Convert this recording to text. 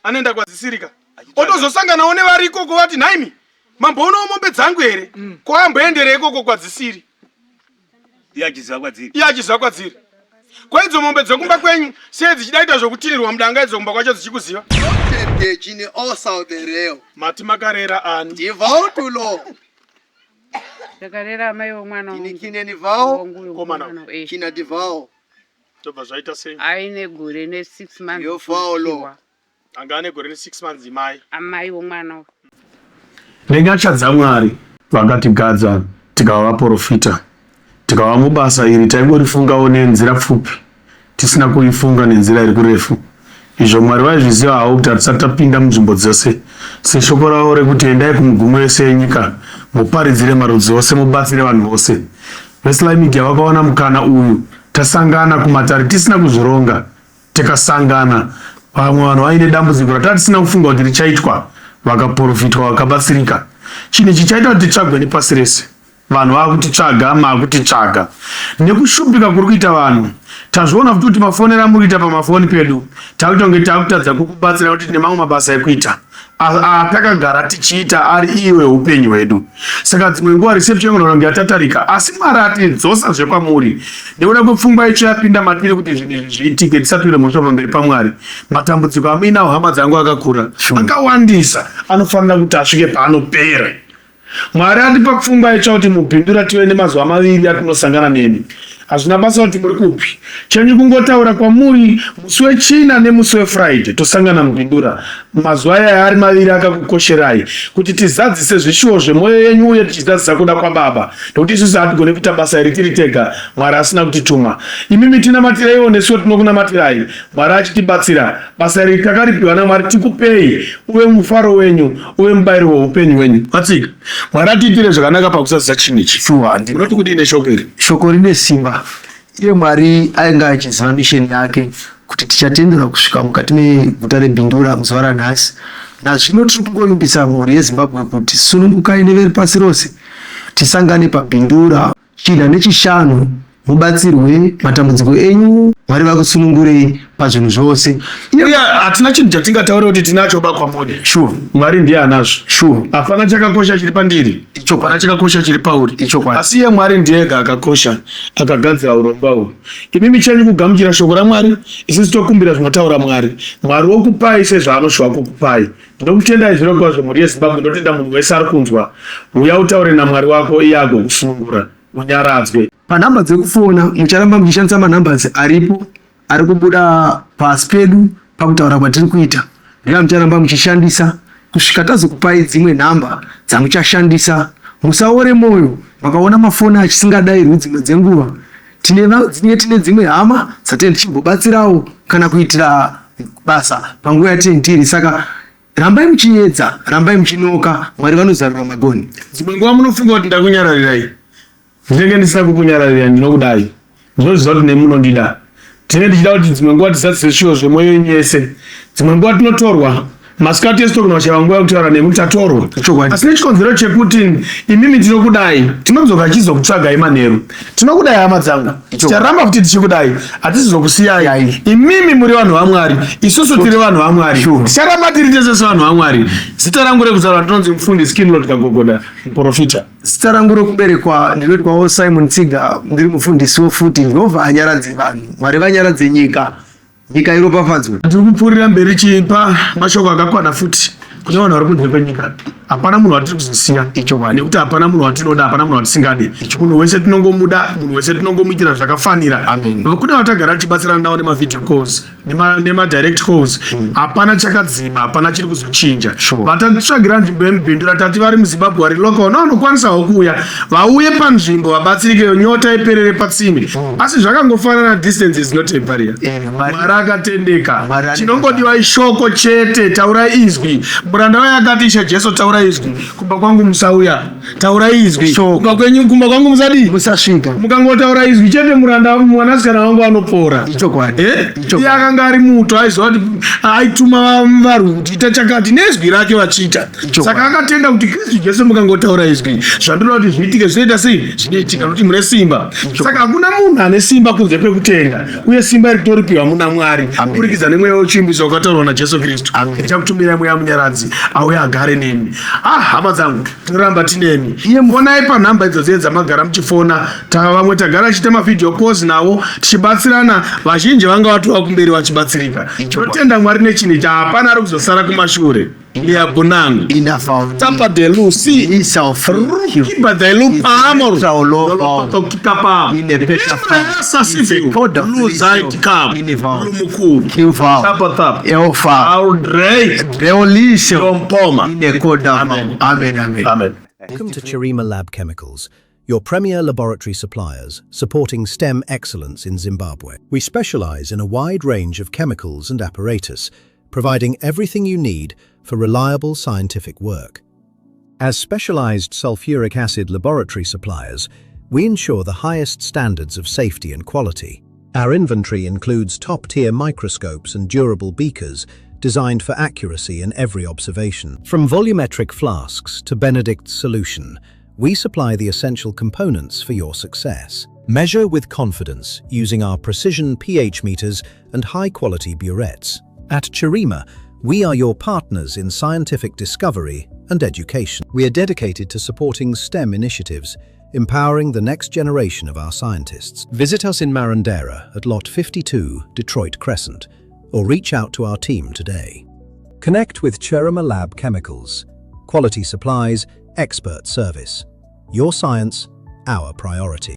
Anoenda kwadzisirika. Otozosangana one variko kovati Naimi. Mamboona mombe dzangu here. Ko amboendere ikoko kwadzisiri. Yachiziva kwadziri. Kwaidzo mombe dzokumba kwenyu sei dzichidaita zvokutinirwa mudanga idzo kumba kwacho dzichikuziva. Chine osaudhereo. Mati makarera ani. Divautulo. Takarera mai omwana. Kine divao. Komana. Kina divao. Tobva zvaita sei? Aine gore ne 6 months. Yo faulo. Angane gore ne 6 months mai. Amai omwana. Ndingachadza Mwari vakatigadza tikava vaprofita. Tikava mubasa iri taingorifungawo nenzira pfupi. Tisina kuifunga nenzira iri kurefu. Izvo Mwari vaizviziva hawo kuti hatisati tapinda munzvimbo dzose. Seshoko ravo rekuti endai kumugumo yose yenyika muparidzire marudzi ose mubatsire vanhu vose. Vesly Media vakaona mukana uyu tasangana kumatare tisina kuzvironga. Tikasangana vamwe vanhu vaine dambudziko ratatisina kufunga kuti richaitwa vakaprofitwa vakabatsirika. Chinhu chichaita kuti titsvagwe nepasi rese. Vanhu vakutitsvaga makutitsvaga nekushupika kuri kuita vanhu. Tazviona kuti mafonera murikuita pamafoni pedu takuita kunge takutadza kukubatsira kuti nemamwe mabasa ekuita atakagara tichiita ari iwe upenyu hwedu. Saka dzimwe nguva reception inonge yatatarika asi Mwari atidzosa zvekwamuri nekuda kwepfungwa icho yapinda matiri kuti zvinhu zviitike tisatwire musoro pamberi paMwari. Matambudziko amuinawo hama dzangu akakura akawandisa anofanira kuti asvike paanopera. Mwari atipa pfungwa icho kuti mubhindura tive nemazuva maviri atinosangana nemi. Hazvina basa kuti muri kupi. Chenyu kungotaura kwamuri musi weChina nemusi weFriday tosangana mubhindura. Mazuva aya ari maviri akakukosherai kuti tizadzise zvishuwo zvemwoyo yenyu uye tichizadzisa kuda kwaBaba. Nokuti isusu hatigone kuita basa iri tiri tega Mwari asina kutituma. Imimi tinamatiraiwo nesuwo tinokunamatirai. Mwari achitibatsira. Basa iri takaripiwa naMwari tikupei uve mufaro wenyu uve mubayiro weupenyu wenyu. Vatsika. Mwari atiitire zvakanaka pakusadzisa chinhu ichi. Unoti kuti ine shoko iri. Shoko rine simba. Iye Mwari ainga achiziva misheni yake kuti tichatendera kusvika mukati meguta reBindura muzuva ranhasi. Nazvino tiri kungoimbisa mhuri yeZimbabwe kuti sunungukai neveri pasi rose tisangane paBindura China nechishanu mubatsirwe matambudziko enyu. Mwari vakusunungurei pazvinhu zvose. Iye hatina chinhu chatingataura kuti tinacho bakwamuri. Sure. Mwari ndiye anazvo. Sure. Hapana chakakosha chiri pandiri. Hapana chakakosha chiri pauri. Asi iye Mwari ndiye akakosha akagadzira urongwa uhwu. Imimi chenyu kugamuchira shoko raMwari isusu tokumbira zvinotaura Mwari. Mwari wokupai sezvaanoshuva kukupai. Ndinokutendai zviro kwazvo mhuri yeZimbabwe. Ndotenda munhu wese ari kunzwa. Uya utaure naMwari wako iye agokusunungura. Unyaradzwe. Panhamba dzekufona mucharamba muchishandisa manhambasi aripo ari kubuda pasi pedu pakutaura kwatiri kuita. Ndiyo mucharamba muchishandisa kusvika tazokupai dzimwe nhamba dzamuchashandisa. Musaore mwoyo makaona mafoni achisingadairirwi dzimwe dzenguva. Tine dzimwe hama dzatenge tichimbobatsirawo kana kuitira basa panguva yatenge tiri. Saka rambai muchiedza, rambai muchinoka, Mwari vanozarura magoni. Dzimwe nguva munofunga kuti ndakunyararirai. Ndinenge ndisina kukunyararira ndinokudai. Ndinoziva kuti nemunondida. Tine tichida kuti dzimwe nguva tisadzise zvishuwo zvemwoyo yenyu yese. Dzimwe nguva tinotorwa. Masikati ese tokuna kushava nguva yekutaura nemi tatorwa. Asi nechikonzero chekuti imimi tinokudai. Tinodzoka chizokutsvagai manheru. Tinokudai hama dzangu. Ticharamba kuti tichikudai. Hatizokusiyai. Imimi muri vanhu vaMwari. Isusu tiri vanhu vaMwari. Ticharamba tiri tesese vanhu vaMwari. Zita rangu rekuzarwa ndinonzi mufundisi Kinlord Kagogoda muprofita. Zita rangu rokuberekwa ndinotwawo Simon Tsiga, ndiri mufundisi wofuti. Jehovha anyaradze vanhu. Mwari vanyaradze nyika. Nyika iropafadzwe. Tiri kupfuurira mberi chipa mashoko akakwana futi kune vanhu vari kunze kwenyika. Hapana munhu watiri kuzosiya nekuti hapana munhu watinoda, hapana munhu watisingadi. Munhu wese tinongomuda, munhu wese tinongomuitira zvakafanira. Kune vatagara tichibatsirana navo nemavideo calls nemadirect calls. Hapana chakadzima, hapana chiri kuzochinja. Vatitsvagira nzvimbo yemuBindura tati vari muZimbabwe vari local vanokwanisa kuuya vauye panzvimbo vabatsirike nyota iperere patsime. Asi zvakangofanana distance is not a barrier. Mwari akatendeka. Chinongodiwa ishoko chete, taurai izwi. Muranda waya akati Ishe Jesu taura izwi. Kumba kwangu musauya. Taura izwi. Kumba kwenyu kumba kwangu musadi. Musasvika. Mukangotaura izwi chete muranda mwanasikana wangu anopora. Ichokwadi. Iye akanga ari muto aiziva kuti aituma vanhu kuti ita chakati nezwi rake vachita. Saka akatenda kuti Kristu Jesu mukangotaura izwi. Zvandinoda kuti zviitike zvinoita sei? Zvinoitika nokuti mune simba. Saka hakuna munhu ane simba kunze kwekutenga. Uye simba ritoripiwa muna Mwari. Kuburikidza nemweya weuchimbiso wakataurwa naJesu Kristu. Ndichakutumirai mweya munyaradzi auye agare nemi. Hama dzangu, tinoramba tinemi. Fonai panhamba idzodzo dzamagara muchifona. Vamwe tagara tichiita mavhidhiyo kozi navo tichibatsirana. Vazhinji vanga vatova kumberi vachibatsirika. Tinotenda Mwari nechini hapana ari kuzosara kumashure. Liabunangu tapa de lusi kiba de lu pamor to kikapa essa se luzai kam lumuku tapa tap our rei reolício poma. Amen. Welcome to Chirima Lab Chemicals, your premier laboratory suppliers supporting STEM excellence in Zimbabwe. We specialize in a wide range of chemicals and apparatus, providing everything you need for reliable scientific work. As specialized sulfuric acid laboratory suppliers, we ensure the highest standards of safety and quality. Our inventory includes top-tier microscopes and durable beakers designed for accuracy in every observation. From volumetric flasks to Benedict's solution, we supply the essential components for your success. Measure with confidence using our precision pH meters and high-quality burettes. At Chirima, we are your partners in scientific discovery and education. We are dedicated to supporting STEM initiatives, empowering the next generation of our scientists. Visit us in Marandera at Lot 52, Detroit Crescent, or reach out to our team today. Connect with Chirima Lab Chemicals. Quality supplies, expert service. Your science, our priority.